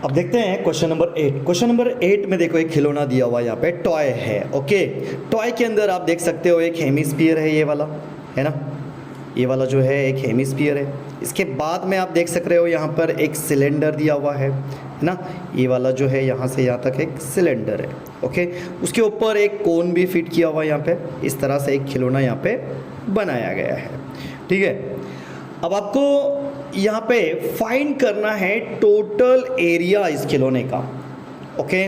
अब देखते हैं क्वेश्चन नंबर 8। क्वेश्चन नंबर 8 में देखो एक खिलौना दिया हुआ यहाँ पे टॉय है। ओके, टॉय के अंदर आप देख सकते हो एक हेमिस्फीयर है, ये वाला है ना, ये वाला जो है एक हेमिस्फीयर है। इसके बाद में आप देख सक रहे हो यहाँ पर एक सिलेंडर दिया हुआ है ना, ये वाला जो है यहाँ से यहाँ तक एक सिलेंडर है। ओके, उसके ऊपर एक कोन भी फिट किया हुआ है यहाँ पे। इस तरह से एक खिलौना यहाँ पे बनाया गया है। ठीक है, अब आपको यहाँ पे फाइंड करना है टोटल एरिया इस खिलौने का। ओके,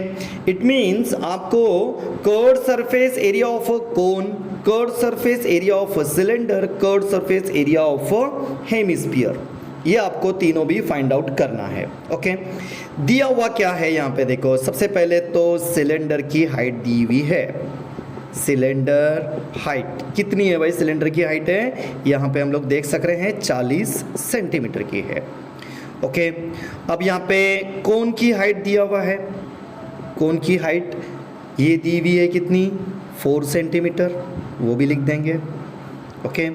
इट मीन्स आपको curve surface area of a cone, curve surface area of a cylinder, curve surface area of a hemisphere, ये आपको तीनों भी फाइंड आउट करना है। ओके, दिया हुआ क्या है यहाँ पे देखो, सबसे पहले तो सिलेंडर की हाइट दी हुई है। सिलेंडर हाइट कितनी है भाई? सिलेंडर की हाइट है यहाँ पे हम लोग देख सक रहे हैं 40 सेंटीमीटर की है। ओके, अब यहाँ पे कोन की हाइट दिया हुआ है, कोन की हाइट ये दी हुई है कितनी? 4 सेंटीमीटर, वो भी लिख देंगे। ओके,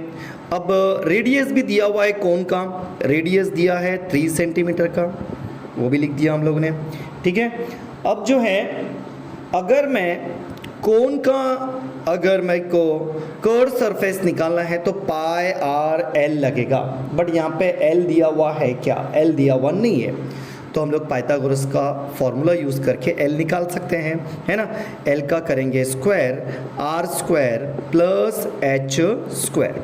अब रेडियस भी दिया हुआ है कोन का, रेडियस दिया है 3 सेंटीमीटर का, वो भी लिख दिया हम लोग ने। ठीक है, अब जो है अगर मैं कोन का, अगर मेरे को कर्व सरफेस निकालना है तो पाई आर एल लगेगा, बट यहाँ पे एल दिया हुआ है क्या? एल दिया हुआ नहीं है, तो हम लोग पाइथागोरस का फॉर्मूला यूज़ करके एल निकाल सकते हैं, है ना। एल का करेंगे square, R square plus H square,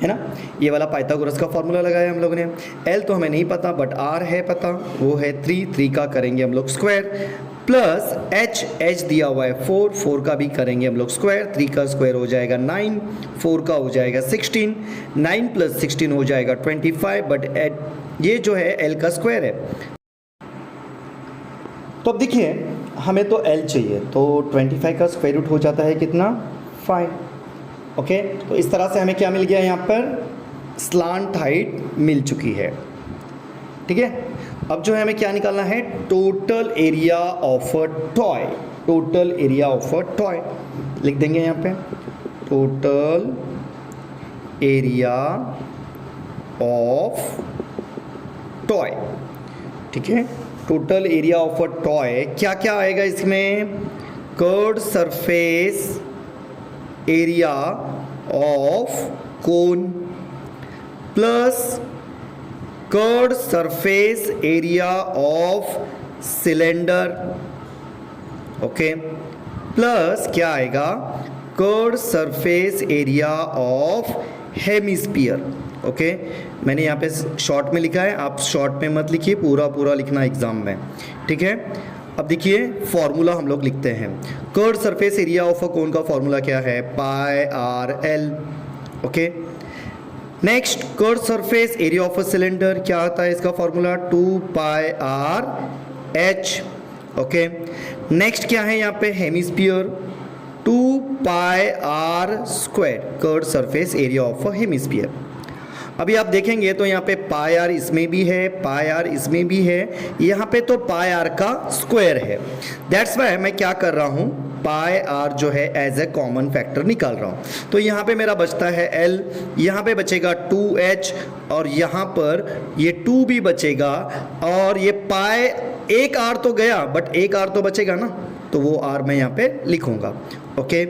है ना। ये वाला पाइथागोरस का फॉर्मूला लगाया हम लोग ने। एल तो हमें नहीं पता बट आर है पता, वो है 3 का करेंगे हम लोग स्क्वायर, प्लस एच, एच दिया हुआ है 4 का भी करेंगे हम लोग स्क्वायर। 3 का स्क्वायर हो जाएगा 9, 4 का हो जाएगा 16, 9 प्लस 16 हो जाएगा 25, बट ये जो है एल का स्क्वायर है। तो अब देखिए हमें तो एल चाहिए, तो 25 का स्क्वायर रूट हो जाता है कितना? 5। ओके, तो इस तरह से हमें क्या मिल गया? यहाँ पर स्लांट हाइट मिल चुकी है। ठीक है, अब जो है हमें क्या निकालना है? Total area of a toy, total area of a toy लिख देंगे यहाँ पे, टोटल एरिया ऑफ टॉय। ठीक है, total area of a toy क्या क्या आएगा इसमें? Curved surface area of cone plus curved surface area of cylinder, okay, plus क्या आएगा? Curved surface area of hemisphere. Okay, मैंने यहाँ पे शॉर्ट में लिखा है, आप शॉर्ट में मत लिखिए, पूरा पूरा लिखना एग्जाम में। ठीक है, अब देखिए फॉर्मूला हम लोग लिखते हैं। Curved surface area of a cone का फॉर्मूला क्या है? Pi R L. Okay, next curved surface area of a cylinder क्या आता है इसका formula? 2 pi R H. Okay, next क्या है यहाँ पे? Hemisphere, 2 pi are square, curved surface area of a hemisphere. अभी आप देखेंगे तो यहाँ पे पाई आर इसमें भी है, पाई आर इसमें भी है, यहाँ पे तो पाई आर का स्क्वायर है। दैट्स वाई मैं क्या कर रहा हूँ? पाई आर जो है एज ए कॉमन फैक्टर निकाल रहा हूँ। तो यहाँ पे मेरा बचता है एल, यहाँ पे बचेगा 2h, और यहाँ पर ये 2 भी बचेगा, और ये पाई, एक आर तो गया बट एक आर तो बचेगा ना, तो वो आर मैं यहाँ पे लिखूँगा। ओके,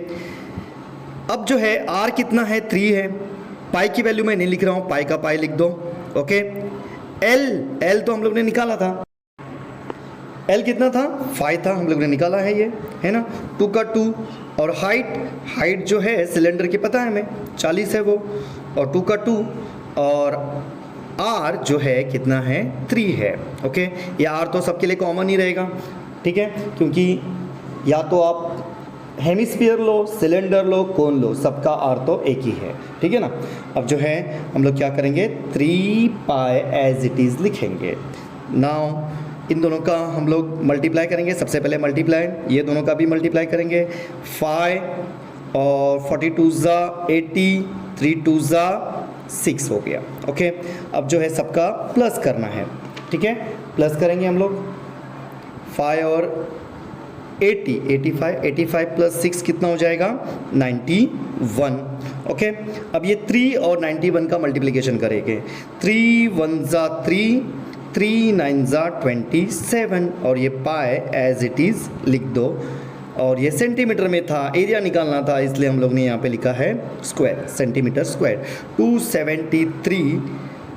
अब जो है आर कितना है? 3 है। पाई की वैल्यू मैं नहीं लिख रहा हूँ, पाई का पाई लिख दो। ओके, एल तो हम लोग ने निकाला था, एल कितना था? 5 था, हम लोग ने निकाला है ये, है ना। 2 का 2, और हाइट जो है सिलेंडर की पता है हमें 40 है वो, और 2 का 2, और आर जो है कितना है? 3 है। ओके, ये आर तो सबके लिए कॉमन ही रहेगा, ठीक है, क्योंकि या तो आप हेमिस्फीयर लो, सिलेंडर लो, कोन लो, सबका आर तो एक ही है। ठीक है ना। अब जो है हम लोग क्या करेंगे? 3 पाई एज इट इज़ लिखेंगे। नाउ इन दोनों का हम लोग मल्टीप्लाई करेंगे। सबसे पहले मल्टीप्लाई, ये दोनों का भी मल्टीप्लाई करेंगे। 5 और 42 ज़ा 80, 3 2 ज़ा 6 हो गया। ओके, अब जो है सबका प्लस करना है। ठीक है, प्लस करेंगे हम लोग। 5 और 80, 85 प्लस 6 कितना हो जाएगा? 91। ओके, अब ये 3 और 91 का मल्टीप्लिकेशन करेंगे। 3 1 ज़ा 3, 3 9 27 और ये पाई एज इट इज़ लिख दो। और ये सेंटीमीटर में था, एरिया निकालना था, इसलिए हम लोग ने यहाँ पे लिखा है square, centimetre square, 273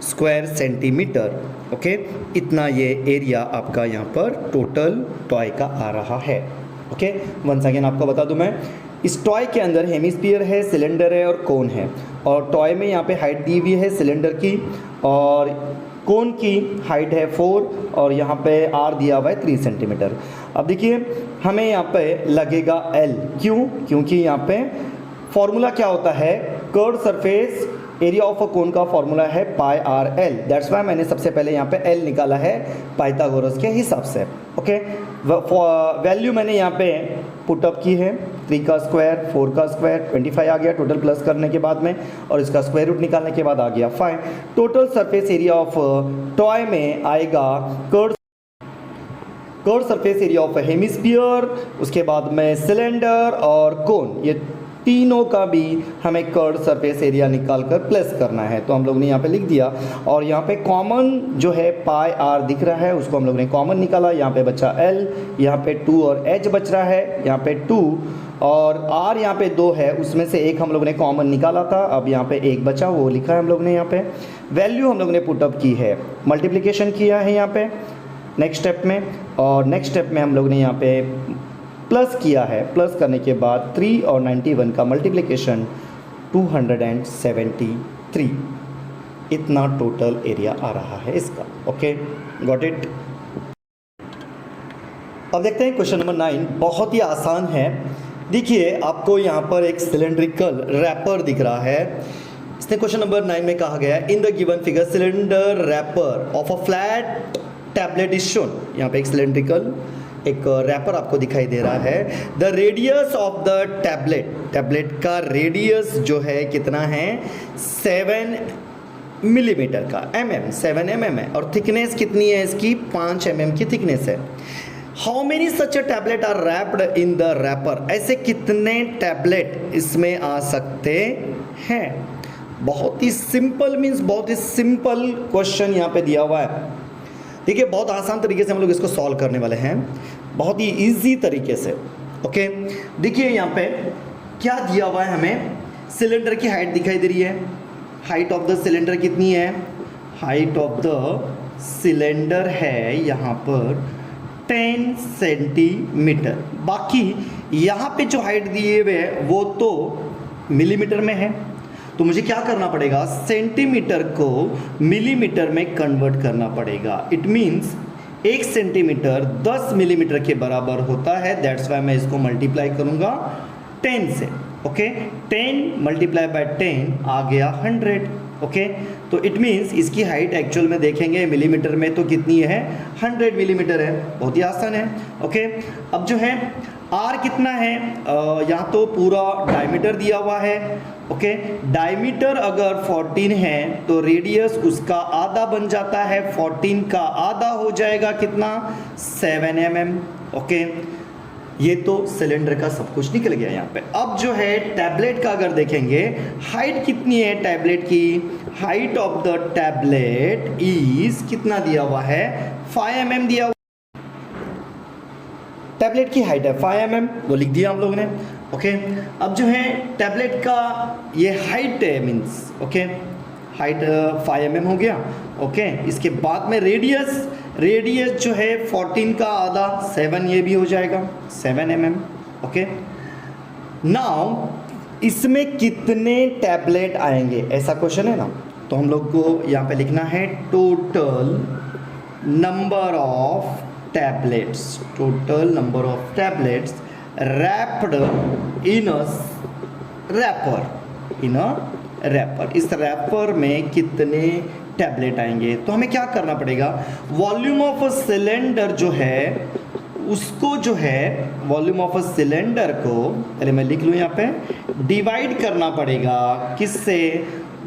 square centimetre. Okay, इतना ये एरिया आपका यहाँ पर टोटल टॉय का आ रहा है। ओके, वंस अगेन आपको बता दूं मैं, इस टॉय के अंदर हेमिस्फीयर है, सिलेंडर है और कोन है। और टॉय में यहाँ पे हाइट दी हुई है सिलेंडर की, और कोन की हाइट है 4 और यहाँ पे आर दिया हुआ है 3 सेंटीमीटर। अब देखिए हमें यहाँ पे लगेगा L, क्यों? क्योंकि यहाँ पे फॉर्मूला क्या होता है, curve surface area of a cone का फॉर्मूला है pi R L. That's why मैंने सबसे पहले यहाँ पे L निकाला है पाइथागोरस के हिसाब से। ओके, वैल्यू मैंने यहाँ पे पुटअप की है, 3 का स्क्वायर, 4 का स्क्वायर, 25 आ गया टोटल प्लस करने के बाद में, और इसका स्क्वायर रूट निकालने के बाद आ गया 5। Total surface area of toy में आएगा curve surface area of hemisphere, उसके बाद में सिलेंडर और कोन, ये तीनों का भी हमें कर्व सरफेस एरिया निकाल कर प्लस करना है। तो हम लोग ने यहाँ पे लिख दिया, और यहाँ पे कॉमन जो है पाई आर दिख रहा है, उसको हम लोग ने कॉमन निकाला। यहाँ पे बचा L, यहाँ पे 2 और H बच रहा है, यहाँ पे 2 और R यहाँ पे 2 है, उसमें से एक हम लोग ने कॉमन निकाला था। अब यहाँ पे एक बचा, वो लिखा है हम लोग ने यहाँ पे। वैल्यू हम लोग ने पुटअप की है, मल्टीप्लीकेशन किया है यहाँ पे नेक्स्ट स्टेप में, और नेक्स्ट स्टेप में हम लोग ने यहाँ पे प्लस किया है। प्लस करने के बाद 3 और 91 का मल्टीप्लिकेशन 273, इतना टोटल एरिया आ रहा है इसका। Okay, got it. अब देखते हैं क्वेश्चन नंबर 9, बहुत ही आसान है। देखिए आपको यहाँ पर एक सिलेंड्रिकल रैपर दिख रहा है। इसने क्वेश्चन नंबर 9 में कहा गया है, in the given figure cylinder wrapper of a flat tablet is shown. यहाँ पे एक सिलेंड्रिकल एक रैपर आपको दिखाई दे रहा है। The radius of the tablet का रेडियस जो है कितना है, 7 मिलीमीटर का, mm 7 mm है, और थिकनेस कितनी है इसकी, 5 mm की थिकनेस है। How many such a tablet are wrapped in the wrapper, ऐसे कितने टैबलेट इसमें आ सकते हैं। बहुत ही सिंपल, मीन्स बहुत ही सिंपल क्वेश्चन यहाँ पे दिया हुआ है। देखिए बहुत आसान तरीके से हम लोग इसको सॉल्व करने वाले हैं, बहुत ही इजी तरीके से। ओके, देखिए यहाँ पे क्या दिया हुआ है, हमें सिलेंडर की हाइट दिखाई दे रही है। हाइट ऑफ द सिलेंडर कितनी है, हाइट ऑफ द सिलेंडर है यहाँ पर 10 सेंटीमीटर। बाकी यहाँ पे जो हाइट दिए हुए है वो तो मिलीमीटर में है, तो मुझे क्या करना पड़ेगा, सेंटीमीटर को मिलीमीटर में कन्वर्ट करना पड़ेगा। इट मीन्स 1 सेंटीमीटर 10 मिलीमीटर के बराबर होता है। दैट्स वाई मैं इसको मल्टीप्लाई करूंगा 10 से। ओके, 10 मल्टीप्लाई बाय 10 आ गया 100। ओके, तो इट मीन्स इसकी हाइट एक्चुअल में देखेंगे मिलीमीटर में तो कितनी है, 100 मिलीमीटर है। बहुत ही आसान है। ओके, अब जो है आर कितना है, यहाँ तो पूरा डायमीटर दिया हुआ है। ओके, डायमीटर अगर 14 है तो रेडियस उसका आधा बन जाता है, 14 का आधा हो जाएगा कितना, 7 mm। ओके, ये तो सिलेंडर का सब कुछ निकल गया यहाँ पे। अब जो है टैबलेट का अगर देखेंगे, हाइट कितनी है टैबलेट की, height of the tablet is कितना दिया हुआ है, 5 mm दिया हुआ। टैबलेट की हाइट है 5 mm, वो लिख दिया हम लोगों ने। ओके, अब जो है टैबलेट का ये हाइट है, मीन्स ओके हाइट 5 mm हो गया। ओके, इसके बाद में रेडियस जो है 14 का आधा 7, ये भी हो जाएगा 7 mm। ओके, नाउ इसमें कितने टैबलेट आएंगे, ऐसा क्वेश्चन है ना, तो हम लोग को यहाँ पे लिखना है total number of tablets, total number of tablets wrapped in a rapper. इस रैपर में कितने टैबलेट आएंगे, तो हमें क्या करना पड़ेगा, वॉल्यूम ऑफ अ सिलेंडर जो है उसको, जो है वॉल्यूम ऑफ अ सिलेंडर को पहले मैं लिख लूँ यहाँ पे, डिवाइड करना पड़ेगा किससे,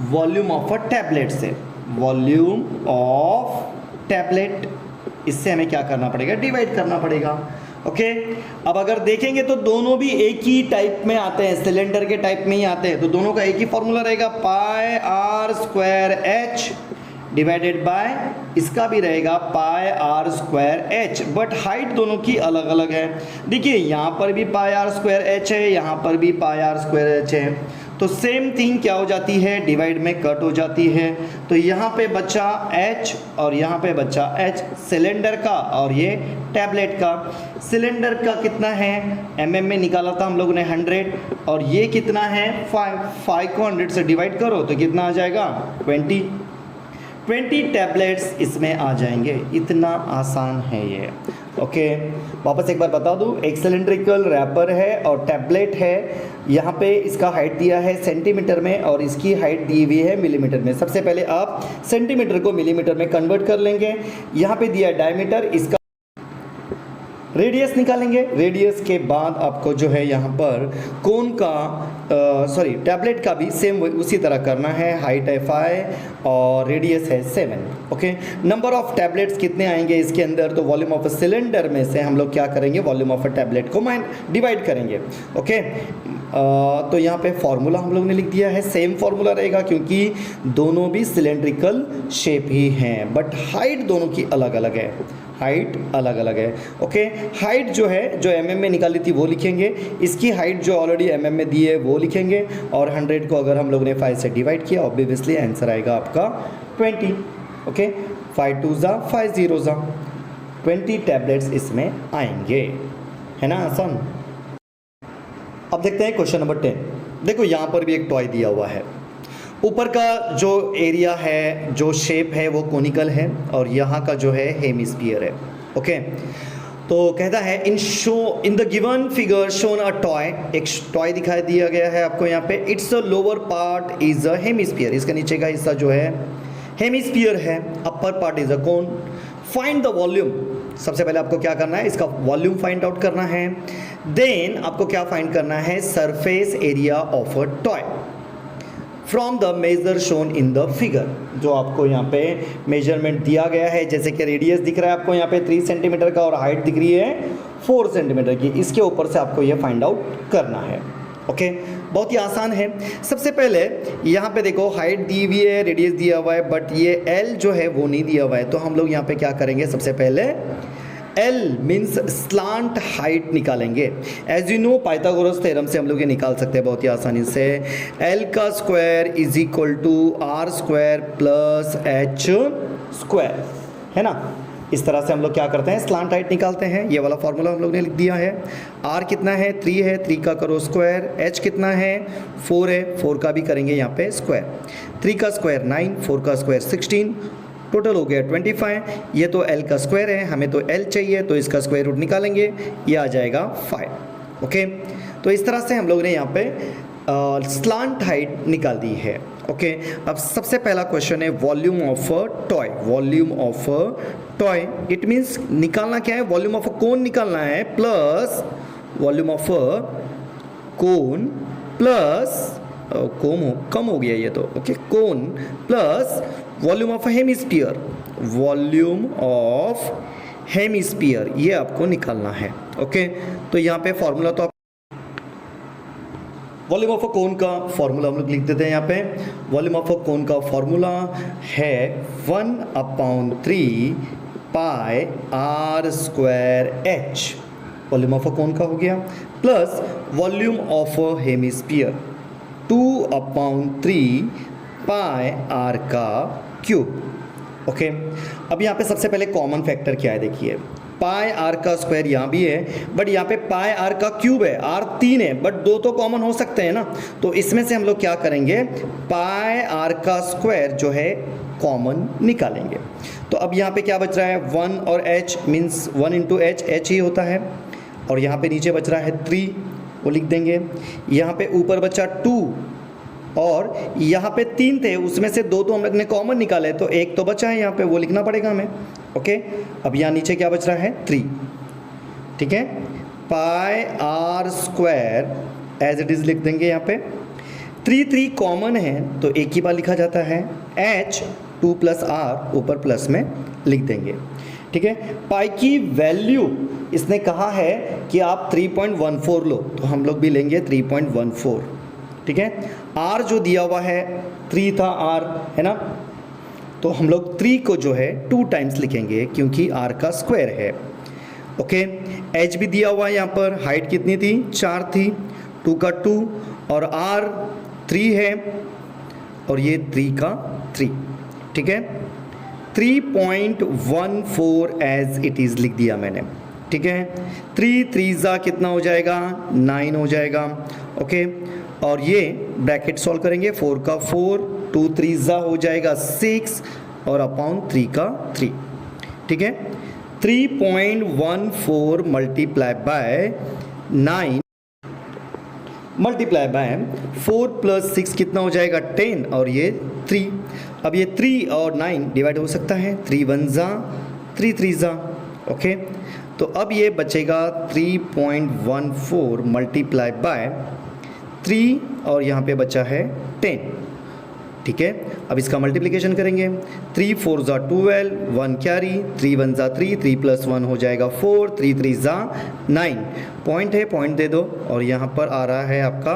वॉल्यूम ऑफ अ टैबलेट से। वॉल्यूम ऑफ टैबलेट, इससे हमें क्या करना पड़ेगा, डिवाइड करना पड़ेगा। ओके, अब अगर देखेंगे तो दोनों भी एक ही टाइप में आते हैं, सिलेंडर के टाइप में ही आते हैं, तो दोनों का एक ही फॉर्मूला रहेगा, pi are square H divided by इसका भी रहेगा pi are square H, but height दोनों की अलग अलग है। देखिए यहाँ पर भी पाई आर स्क्वायर एच है, यहाँ पर भी पाई आर स्क्वायर एच है, तो सेम थिंग क्या हो जाती है, डिवाइड में कट हो जाती है। तो यहाँ पे बचा h और यहाँ पे बचा h सिलेंडर का और ये टैबलेट का। सिलेंडर का कितना है, mm में निकाला था हम लोगों ने 100, और ये कितना है 5 को 100 से डिवाइड करो तो कितना आ जाएगा 20 टैबलेट्स इसमें आ जाएंगे। इतना आसान है ये। ओके, वापस एक बार बता दूं, एक सिलेंड्रिकल रैपर है और टैबलेट है। यहाँ पे इसका हाइट दिया है सेंटीमीटर में और इसकी हाइट दी हुई है मिलीमीटर में। सबसे पहले आप सेंटीमीटर को मिलीमीटर में कन्वर्ट कर लेंगे। यहाँ पे दिया है डायमीटर, इसका रेडियस निकालेंगे। रेडियस के बाद आपको जो है यहाँ पर कोन का टैबलेट का भी सेम उसी तरह करना है। हाइट है 5 और रेडियस है 7। ओके, नंबर ऑफ टैबलेट्स कितने आएंगे इसके अंदर, तो वॉल्यूम ऑफ अ सिलेंडर में से हम लोग क्या करेंगे, वॉल्यूम ऑफ अ टैबलेट को डिवाइड करेंगे। ओके, तो यहाँ पे फॉर्मूला हम लोग ने लिख दिया है, सेम फॉर्मूला रहेगा क्योंकि दोनों भी सिलेंड्रिकल शेप ही हैं, बट हाइट दोनों की अलग अलग है। हाइट अलग अलग है। ओके, हाइट जो है जो mm में निकाली थी वो लिखेंगे, इसकी हाइट जो ऑलरेडी mm में दी है वो लिखेंगे, और 100 को अगर हम लोग ने 5 से डिवाइड किया ऑब्वियसली आंसर आएगा आपका 20। ओके, 5 2 ज़ा 5 0 ज़ा 20 टैबलेट्स इसमें आएंगे, है ना आसान। अब देखते हैं क्वेश्चन नंबर 10। देखो यहाँ पर भी एक टॉय दिया हुआ है। ऊपर का जो एरिया है, जो शेप है वो कोनिकल है और यहाँ का जो है हेमिस्फीयर है। ओके, तो कहता है in the given figure shown a toy, एक टॉय दिखाई दिया गया है आपको यहाँ पे। It's a lower part is a hemisphere, इसका नीचे का हिस्सा जो है हेमिस्फीयर है, upper part is a cone. Find the volume, सबसे पहले आपको क्या करना है, इसका वॉल्यूम फाइंड आउट करना है। देन आपको क्या फाइंड करना है, surface area of a toy from the measure shown in the figure. जो आपको यहाँ पे मेजरमेंट दिया गया है, जैसे कि रेडियस दिख रहा है आपको यहाँ पे 3 सेंटीमीटर का और हाइट दिख रही है 4 सेंटीमीटर की, इसके ऊपर से आपको ये फाइंड आउट करना है। ओके, बहुत ही आसान है। सबसे पहले यहाँ पे देखो हाइट दी हुई है, रेडियस दिया हुआ है, बट ये एल जो है वो नहीं दिया हुआ है, तो हम लोग यहाँ पे क्या करेंगे, सबसे पहले L मीन्स स्लांट हाइट निकालेंगे। As you know Pythagoras theorem से हम लोग ये निकाल सकते हैं बहुत ही आसानी से। L का square is equal to R square plus H square, है ना। इस तरह से हम लोग क्या करते हैं, स्लांट हाइट निकालते हैं। ये वाला फॉर्मूला हम लोग ने लिख दिया है। R कितना है, 3 है, 3 का करो स्क्वायर। H कितना है, 4 है, 4 का भी करेंगे यहाँ पे स्क्वायर। 3 का स्क्वायर 9, 4 का स्क्वायर 16, टोटल हो गया 25। ये तो L का स्क्वायर है, हमें तो L चाहिए, तो इसका स्क्वायर रूट निकालेंगे, ये आ जाएगा 5। ओके, तो इस तरह से हम लोग ने यहाँ पे स्लांट हाइट निकाल दी है। ओके, अब सबसे पहला क्वेश्चन है volume of a toy. Volume of a toy it means निकालना क्या है, वॉल्यूम ऑफ अ कोन निकालना है, plus volume of a cone plus कम हो गया ये तो। Okay, cone plus volume of hemisphere, volume of hemisphere, ये आपको निकालना है। ओके, तो यहाँ पे फॉर्मूला तो वॉल्यूम ऑफ अ कोन का फॉर्मूला हम लोग लिख देते हैं यहाँ पे। वॉल्यूम ऑफ अ कोन का फॉर्मूला है 1/3 pi are square H, volume of a cone का हो गया, plus volume of a hemisphere 2/3 pi are का क्यूब। ओके, अब यहाँ पे सबसे पहले कॉमन फैक्टर क्या है, देखिए पाई आर का स्क्वायर यहाँ भी है, बट यहाँ पे पाई आर का क्यूब है, आर 3 है, बट 2 तो कॉमन हो सकते हैं ना, तो इसमें से हम लोग क्या करेंगे, पाई आर का स्क्वायर जो है कॉमन निकालेंगे। तो अब यहाँ पे क्या बच रहा है, 1 और h means 1 into H, H ही होता है, और यहाँ पे नीचे बच रहा है 3, वो लिख देंगे। यहाँ पे ऊपर बचा 2 और यहाँ पे 3 थे, उसमें से 2 तो हम लोग ने कॉमन निकाले, तो 1 तो बचा है यहाँ पे, वो लिखना पड़ेगा हमें। ओके, अब यहाँ नीचे क्या बच रहा है 3, ठीक है। Pi are square as it is लिख देंगे यहाँ पे। 3 कॉमन है तो एक ही बार लिखा जाता है, h 2 प्लस आर ऊपर प्लस में लिख देंगे, ठीक है। पाई की वैल्यू इसने कहा है कि आप 3.14 लो, तो हम लोग भी लेंगे 3.14, ठीक है। आर जो दिया हुआ है 3 था आर, है ना, तो हम लोग 3 को जो है 2 टाइम्स लिखेंगे क्योंकि r का स्क्वायर है। ओके, h भी दिया हुआ है यहाँ पर, हाइट कितनी थी 4 थी, 2 का 2 और r 3 है और ये 3 का 3, ठीक है। 3.14 एज इट इज़ लिख दिया मैंने, ठीक है। 3 3 कितना हो जाएगा 9 हो जाएगा। ओके, और ये ब्रैकेट सॉल्व करेंगे, 4 का 4, 2 3 हो जाएगा 6 और अपॉन 3 का 3, ठीक है। 3.14 मल्टीप्लाई बाय 9 मल्टीप्लाई बाय 4 + 6 कितना हो जाएगा 10 और ये 3। अब ये 3 और 9 डिवाइड हो सकता है, 3 1 3 3 ओके। तो अब ये बचेगा 3.14 मल्टीप्लाई बाय 3 और यहाँ पे बचा है 10, ठीक है। अब इसका मल्टीप्लिकेशन करेंगे, 3 4 12, 1 कैरी, 3 1 3, 3 + 1 हो जाएगा 4, 3 3 9, पॉइंट है, पॉइंट दे दो और यहाँ पर आ रहा है आपका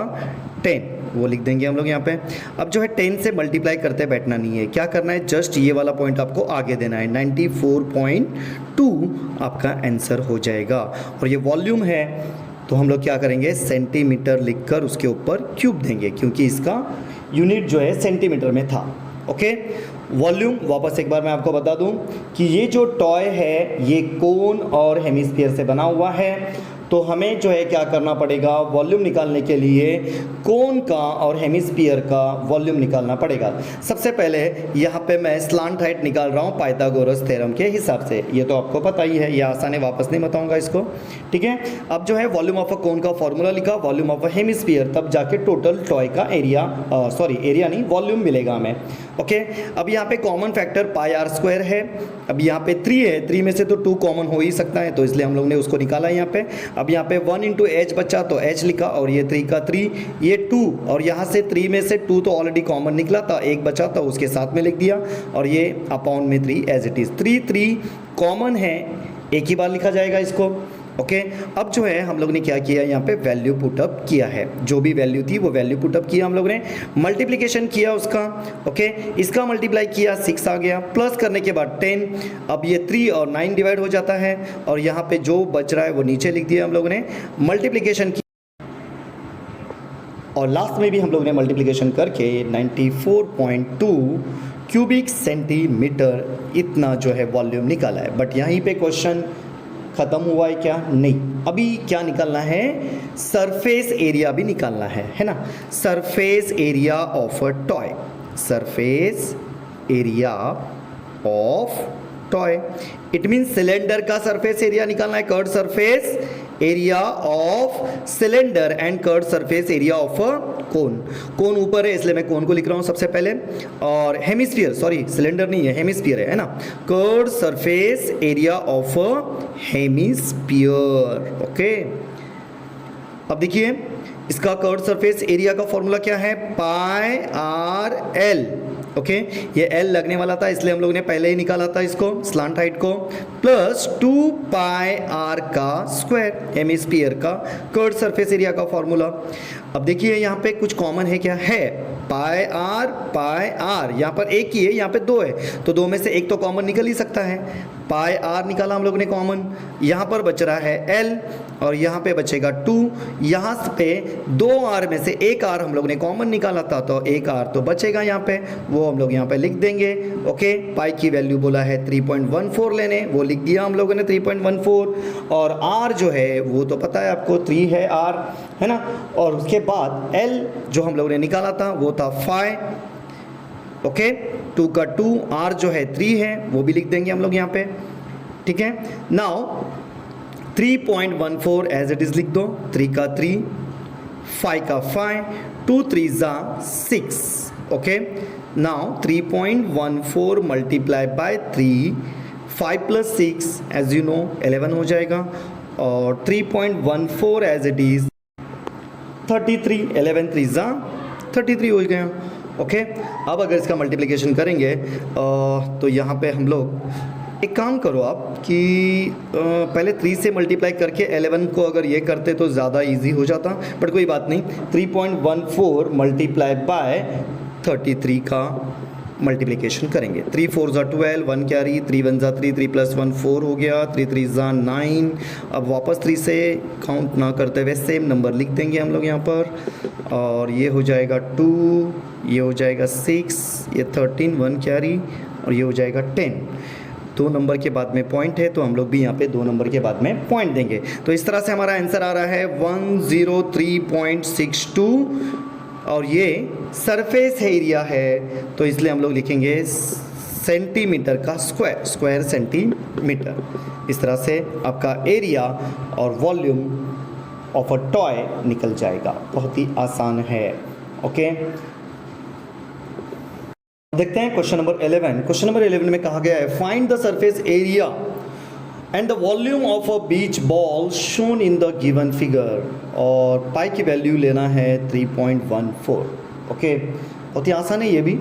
10, वो लिख देंगे हम लोग यहाँ पे। अब जो है 10 से मल्टीप्लाई करते बैठना नहीं है, क्या करना है, जस्ट ये वाला पॉइंट आपको आगे देना है, 94.2 आपका आंसर हो जाएगा। और ये वॉल्यूम है तो हम लोग क्या करेंगे, सेंटीमीटर लिखकर उसके ऊपर क्यूब देंगे क्योंकि इसका यूनिट जो है सेंटीमीटर में था। ओके, वॉल्यूम वापस एक बार मैं आपको बता दूं कि ये जो टॉय है ये कोन और हेमिस्फीयर से बना हुआ है, तो हमें जो है क्या करना पड़ेगा, वॉल्यूम निकालने के लिए कोन का और हेमिस्फीयर का वॉल्यूम निकालना पड़ेगा। सबसे पहले यहाँ पे मैं स्लांट हाइट निकाल रहा हूँ पाइथागोरस थ्योरम के हिसाब से, ये तो आपको पता ही है, ये आसान है, वापस नहीं बताऊँगा इसको, ठीक है। अब जो है वॉल्यूम ऑफ अ कोन का फॉर्मूला लिखा, वॉल्यूम ऑफ अ हेमिस्फीयर, तब जाके टोटल टॉय का एरिया, एरिया नहीं वॉल्यूम मिलेगा हमें। ओके, अब यहाँ पे कॉमन फैक्टर पाई r स्क्वायर है, अब यहाँ पे 3 है, 3 में से तो 2 कॉमन हो ही सकता है, तो इसलिए हम लोग ने उसको निकाला यहाँ पे। अब यहाँ पे 1 × h बचा तो h लिखा और ये 3 का 3, ये 2 और यहाँ से 3 में से 2 तो ऑलरेडी कॉमन निकला था, एक बचा था उसके साथ में लिख दिया और ये अपॉन में 3 एज इट इज़। 3 3 कॉमन है, एक ही बार लिखा जाएगा इसको। ओके, अब जो है हम लोग ने क्या किया, यहाँ पे वैल्यू पुटअप किया है, जो भी वैल्यू थी वो वैल्यू पुटअप किया हम लोग ने, मल्टीप्लिकेशन किया उसका। ओके, इसका मल्टीप्लाई किया 6 आ गया, प्लस करने के बाद 10, अब ये 3 और 9 डिवाइड हो जाता है और यहाँ पे जो बच रहा है वो नीचे लिख दिया हम लोग ने, मल्टीप्लिकेशन की और लास्ट में भी हम लोग ने मल्टीप्लिकेशन करके 94.2 क्यूबिक सेंटीमीटर इतना जो है वॉल्यूम निकाला है। बट यहीं पे क्वेश्चन खत्म हुआ है क्या, नहीं, अभी क्या निकालना है, सरफेस एरिया भी निकालना है ना। Surface area of a toy, surface area of toy, it mean cylinder का सरफेस एरिया निकालना है, curved surface area of cylinder and curved surface area of a cone. Cone ऊपर है इसलिए मैं कोन को लिख रहा हूं सबसे पहले, और हेमिस्फीयर, सॉरी सिलेंडर नहीं है, हेमिस्फीयर है ना, curved surface area of a hemisphere. Okay, अब देखिए इसका कर्व्ड सरफेस एरिया का फॉर्मूला क्या है, पाई आर एल। ओके, ये एल लगने वाला था इसलिए हम लोग ने पहले ही निकाला था इसको, स्लांट हाइट को, प्लस 2 पाई आर का स्क्वायर, हेमिस्फीयर का कर्व्ड सरफेस एरिया का फॉर्मूला। अब देखिए यहाँ पे कुछ कॉमन है, क्या है, पाई आर, यहाँ पर एक ही है, यहाँ पे 2 है, तो 2 में से एक तो कॉमन निकल ही सकता है, पाई आर निकाला हम लोग ने कॉमन, यहाँ पर बच रहा है एल और यहाँ पे बचेगा 2, यहाँ पे 2 आर में से एक आर हम लोग ने कॉमन निकाला था तो एक आर तो बचेगा यहाँ पे, वो हम लोग यहाँ पे लिख देंगे। ओके, पाई की वैल्यू बोला है 3.14 लेने, वो लिख दिया हम लोगों ने 3.14, और आर जो है वो तो पता है आपको 3 है आर, है ना। और उसके बाद एल जो हम लोग ने निकाला था वो था 5। ओके, 2 का 2, आर जो है 3 है वो भी लिख देंगे हम लोग यहाँ पे, ठीक है। नाउ 3.14 एज इट इज लिख दो, 3 का 3, 5 का 5, 2 3 6। Okay, now 3.14 multiply by 3, 5 + 6 as you know 11 हो जाएगा, और 3.14 एज इट इज 33, 11 3 33 हो गया। ओके, अब अगर इसका मल्टीप्लिकेशन करेंगे तो यहाँ पे हम लोग एक काम करो आप कि पहले 3 से मल्टीप्लाई करके 11 को अगर ये करते तो ज़्यादा इजी हो जाता, बट कोई बात नहीं। 3.14 मल्टीप्लाई बाय 33 का मल्टीप्लिकेशन करेंगे। 3 4 ज़ा 12, 1 कैरी, 3 1 ज़ा 3, 3 + 1 4 हो गया, 3 3 ज़ा 9। अब वापस 3 से काउंट ना करते हुए सेम नंबर लिख देंगे हम लोग यहाँ पर, और ये हो जाएगा 2, ये हो जाएगा 6, ये 13, 1 कैरी, और ये हो जाएगा 10। 2 नंबर के बाद में पॉइंट है तो हम लोग भी यहाँ पे 2 नंबर के बाद में पॉइंट देंगे। तो इस तरह से हमारा आंसर आ रहा है 103.62, और ये सरफेस एरिया है तो इसलिए हम लोग लिखेंगे सेंटीमीटर का स्क्वायर, स्क्वायर सेंटीमीटर। इस तरह से आपका एरिया और वॉल्यूम ऑफ अ टॉय निकल जाएगा। बहुत ही आसान है। ओके, देखते हैं क्वेश्चन नंबर 11। क्वेश्चन नंबर 11 में कहा गया है find the surface area and the volume of a beach ball shown in the given figure, और पाई की वैल्यू लेना है 3.14। ओके, बहुत ही आसान है ये भी।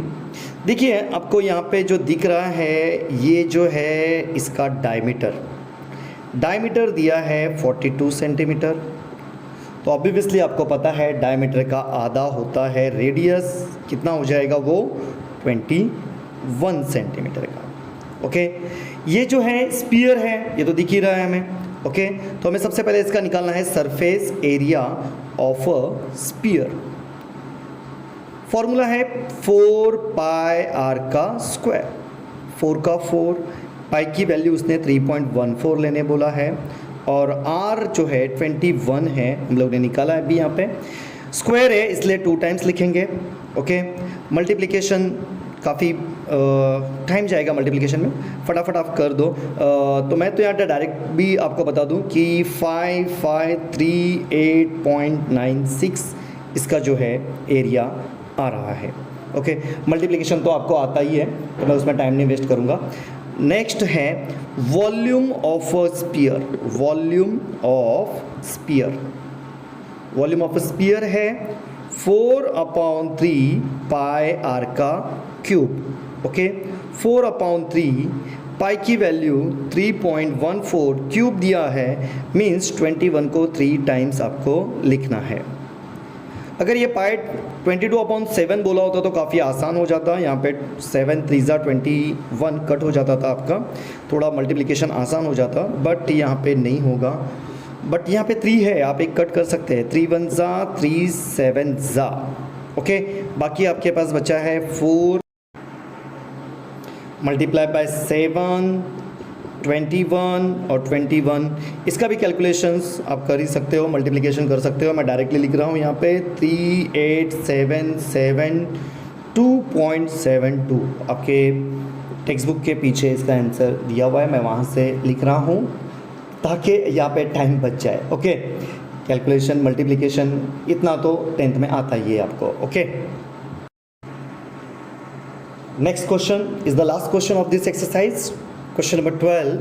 देखिए आपको यहाँ पे जो दिख रहा है ये जो है इसका डायमीटर दिया है 42 सेंटीमीटर। तो ऑब्वियसली आपको पता है डायमीटर का आधा होता है रेडियस, कितना हो जाएगा वो 21 सेंटीमीटर का। ओके, ये जो है स्पीयर है, ये तो दिख ही रहा है हमें। ओके, तो हमें सबसे पहले इसका निकालना है surface area of a spear. Formula है 4 पाई आर का स्क्वायर, 4 का 4, पाई की वैल्यू उसने 3.14 लेने बोला है, और आर जो है 21 है, हम लोग ने निकाला है अभी यहाँ पे। स्क्वायर है इसलिए 2 टाइम्स लिखेंगे। ओके, मल्टीप्लिकेशन काफ़ी टाइम जाएगा मल्टीप्लिकेशन में, फटाफट आप कर दो। तो मैं तो यहाँ पे डायरेक्ट भी आपको बता दूँ कि 5538.96 इसका जो है एरिया आ रहा है। ओके, मल्टीप्लिकेशन तो आपको आता ही है तो मैं उसमें टाइम नहीं वेस्ट करूँगा। नेक्स्ट है volume of sphere. Volume of sphere है 4/3 पाई आर का क्यूब। ओके, 4/3 पाई की वैल्यू 3.14, क्यूब दिया है मीन्स 21 को 3 टाइम्स आपको लिखना है। अगर ये पाई 22/7 बोला होता तो काफ़ी आसान हो जाता। यहाँ पे 7 3 ज़ा 21 कट हो जाता था आपका, थोड़ा मल्टीप्लिकेशन आसान हो जाता, बट यहाँ पे नहीं होगा। बट यहाँ पे 3 है, आप एक कट कर सकते हैं, 3 1 ज़ा 3 7 ज़ा। ओके, बाकी आपके पास बचा है 4 मल्टीप्लाई बाय 7, 21 और 21। इसका भी कैलकुलेशंस आप कर ही सकते हो, मल्टीप्लिकेशन कर सकते हो। मैं डायरेक्टली लिख रहा हूँ यहाँ पे 3877.2.72 आपके टेक्स्ट बुक के पीछे इसका आंसर दिया हुआ है, मैं वहाँ से लिख रहा हूँ ताकि यहाँ पे टाइम बच जाए। ओके, कैलकुलेशन मल्टीप्लिकेशन इतना तो 10th में आता ही है आपको। Okay, next question is the last question of this exercise. Question number 12,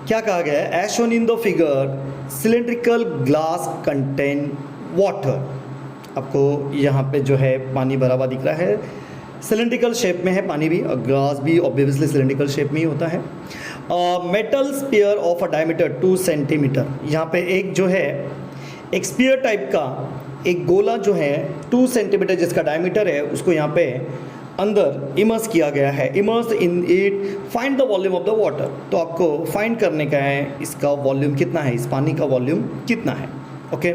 क्या कहा गया है? As shown in the figure cylindrical glass contain water. आपको यहाँ पे जो है पानी भरा हुआ दिख रहा है, सिलेंड्रिकल शेप में है पानी भी, और ग्लास भी ऑब्वियसली सिलेंड्रिकल शेप में ही होता है। Metal sphere of a diameter 2 centimetre. यहाँ पे एक जो है एक स्पीयर टाइप का एक गोला जो है 2 सेंटीमीटर जिसका डायमीटर है, उसको यहाँ पे अंदर इमर्स किया गया है। Immerse in it find the volume of the water. तो आपको फाइंड करने का है इसका वॉल्यूम कितना है, इस पानी का वॉल्यूम कितना है। ओके,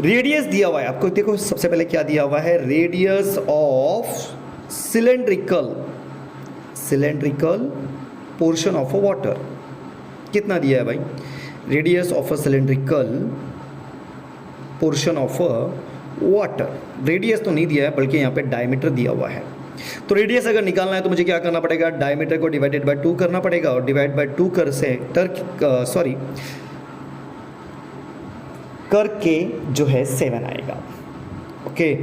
रेडियस दिया हुआ है आपको। देखो सबसे पहले क्या दिया हुआ है, radius of cylindrical portion of a water कितना दिया है भाई? Radius of a cylindrical portion of a water, radius तो नहीं दिया है बल्कि यहाँ पे डायमीटर दिया हुआ है। तो रेडियस अगर निकालना है तो मुझे क्या करना पड़ेगा, डायमीटर को डिवाइडेड बाय 2 करना पड़ेगा, और डिवाइड बाय 2 करके जो है 7 आएगा। ओके,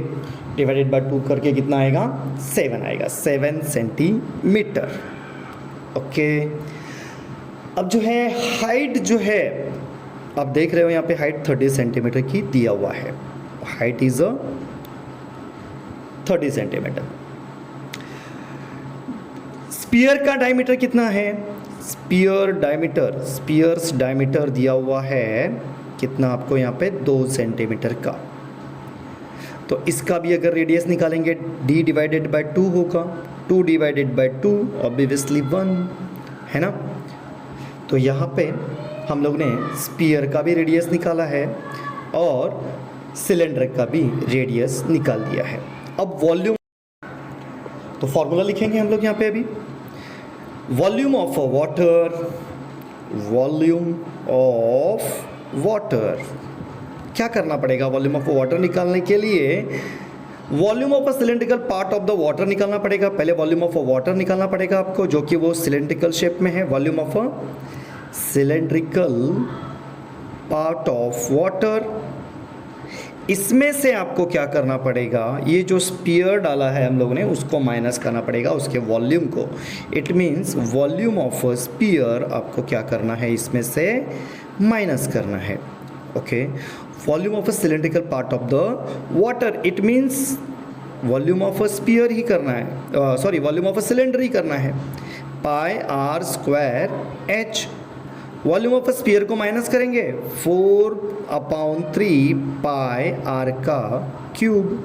डिवाइडेड बाय 2 करके कितना आएगा, 7 आएगा, 7 सेंटीमीटर। ओके, अब जो है हाइट जो है आप देख रहे हो यहाँ पे हाइट 30 सेंटीमीटर की दिया हुआ है। Height is 30 centimetre. स्पीयर का डायमीटर कितना है? स्पीयर्स डायमीटर दिया हुआ है कितना आपको यहाँ पे 2 सेंटीमीटर का। तो इसका भी अगर रेडियस निकालेंगे d डिवाइडेड बाय 2 होगा। 2 डिवाइडेड बाई 2 ऑब्वियसली 1 है ना। तो यहाँ पे हम लोग ने स्पीयर का भी रेडियस निकाला है और सिलेंडर का भी रेडियस निकाल दिया है। अब वॉल्यूम, तो फॉर्मूला लिखेंगे हम लोग यहाँ पे अभी। Volume of a water, volume of water, क्या करना पड़ेगा वॉल्यूम ऑफ वाटर निकालने के लिए? Volume of a cylindrical part of the water निकालना पड़ेगा। पहले वॉल्यूम ऑफ अ वाटर निकालना पड़ेगा आपको, जो कि वो सिलेंड्रिकल शेप में है। Volume of a cylindrical part of water, इसमें से आपको क्या करना पड़ेगा? ये जो स्पीयर डाला है हम लोगों ने उसको माइनस करना पड़ेगा उसके वॉल्यूम को। It means volume of a sphere आपको क्या करना है, इसमें से माइनस करना है। Okay, volume of a cylindrical part of the water, it means volume of a sphere ही करना है, sorry volume of a cylinder ही करना है। Pi are square H, volume of a sphere को माइनस करेंगे 4/3 पाई आर का cube.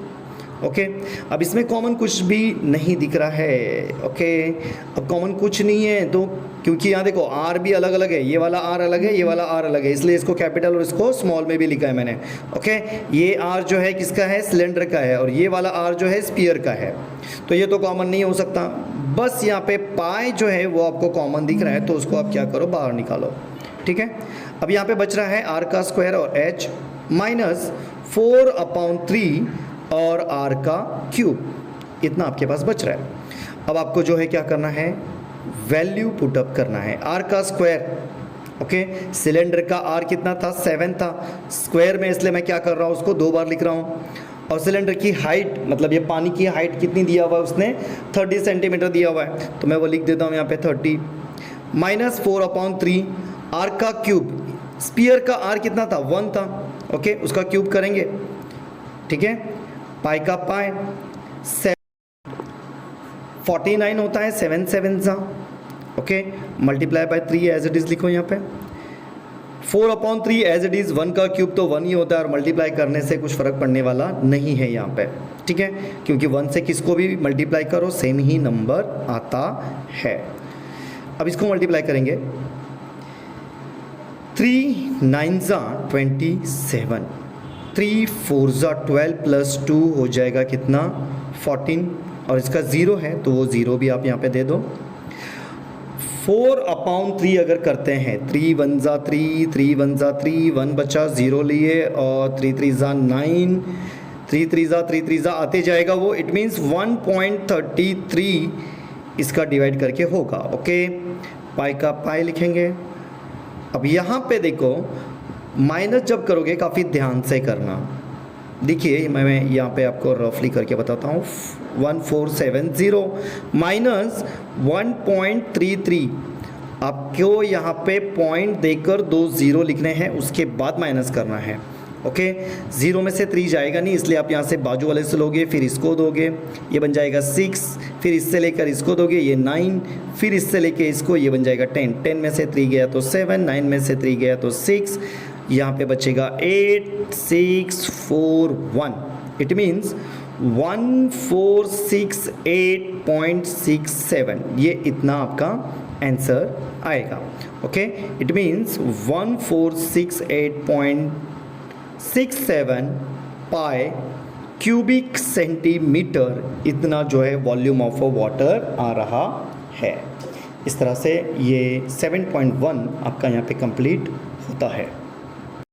Okay, अब इसमें कॉमन कुछ भी नहीं दिख रहा है। ओके, अब कॉमन कुछ नहीं है तो, क्योंकि यहाँ देखो आर भी अलग अलग है, ये वाला आर अलग है, ये वाला आर अलग है, इसलिए इसको कैपिटल और इसको स्मॉल में भी लिखा है मैंने। ओके, ये आर जो है किसका है? सिलेंडर का है, और ये वाला आर जो है स्पीयर का है, तो ये तो कॉमन नहीं हो सकता। बस यहाँ पे पाई जो है वो आपको कॉमन दिख रहा है, तो उसको आप क्या करो, बाहर निकालो। ठीक है, अब यहाँ पे बच रहा है आर का स्क्वायर और एच माइनस 4/3 और आर का क्यूब, इतना आपके पास बच रहा है। अब आपको जो है क्या करना है, वैल्यू पुट अप करना है। आर का स्क्वायर, ओके, सिलेंडर का आर कितना था? 7 था, स्क्वायर में इसलिए मैं क्या कर रहा हूँ, उसको 2 बार लिख रहा हूँ। और सिलेंडर की हाइट, मतलब ये पानी की हाइट कितनी दिया हुआ है उसने? 30 सेंटीमीटर दिया हुआ है, तो मैं वो लिख देता हूँ यहाँ पे 30 माइनस 4/3 आर का क्यूब। स्पीयर का आर कितना था? 1 था। ओके, उसका क्यूब करेंगे। ठीक है, पाई का पाई 49 होता है, 7 7 सा। Okay, multiply by 3 as it is लिखो यहाँ पे। 4/3 एज इट इज, 1 का क्यूब तो 1 ही होता है, और मल्टीप्लाई करने से कुछ फर्क पड़ने वाला नहीं है यहाँ पे। ठीक है, क्योंकि 1 से किसको भी मल्टीप्लाई करो सेम ही नंबर आता है। अब इसको मल्टीप्लाई करेंगे, 3 9 27, 3 4 12 प्लस 2 हो जाएगा कितना? 14, और इसका 0 है तो वो 0 भी आप यहाँ पे दे दो। 4/3 अगर करते हैं, 3 1 3, 3 1 3, 1 बचा, 0 लिए, और 3 3 9, 3 3 आते जाएगा वो। इट मीन्स 1.33 इसका डिवाइड करके होगा। ओके, पाई का पाई लिखेंगे। अब यहाँ पे देखो, माइनस जब करोगे काफ़ी ध्यान से करना। देखिए मैं यहाँ पे आपको रफली करके बताता हूँ। 1470 माइनस 1.33, आपको यहाँ पे पॉइंट देकर 2 0 लिखने हैं, उसके बाद माइनस करना है। ओके, 0 में से 3 जाएगा नहीं, इसलिए आप यहाँ से बाजू वाले से लोगे, फिर इसको दोगे, ये बन जाएगा 6, फिर इससे लेकर इसको दोगे, ये 9, फिर इससे लेके इसको, ये बन जाएगा 10, 10 में से 3 गया तो 7, 9 में से 3 गया तो 6, यहाँ पे बचेगा 8 6 4 1। इट मीन्स 1468.67, ये इतना आपका आंसर आएगा। Okay, it means 1468.67 pi cubic centimetre, इतना जो है वॉल्यूम ऑफ वाटर आ रहा है। इस तरह से ये 7.1 आपका यहाँ पे कंप्लीट होता है।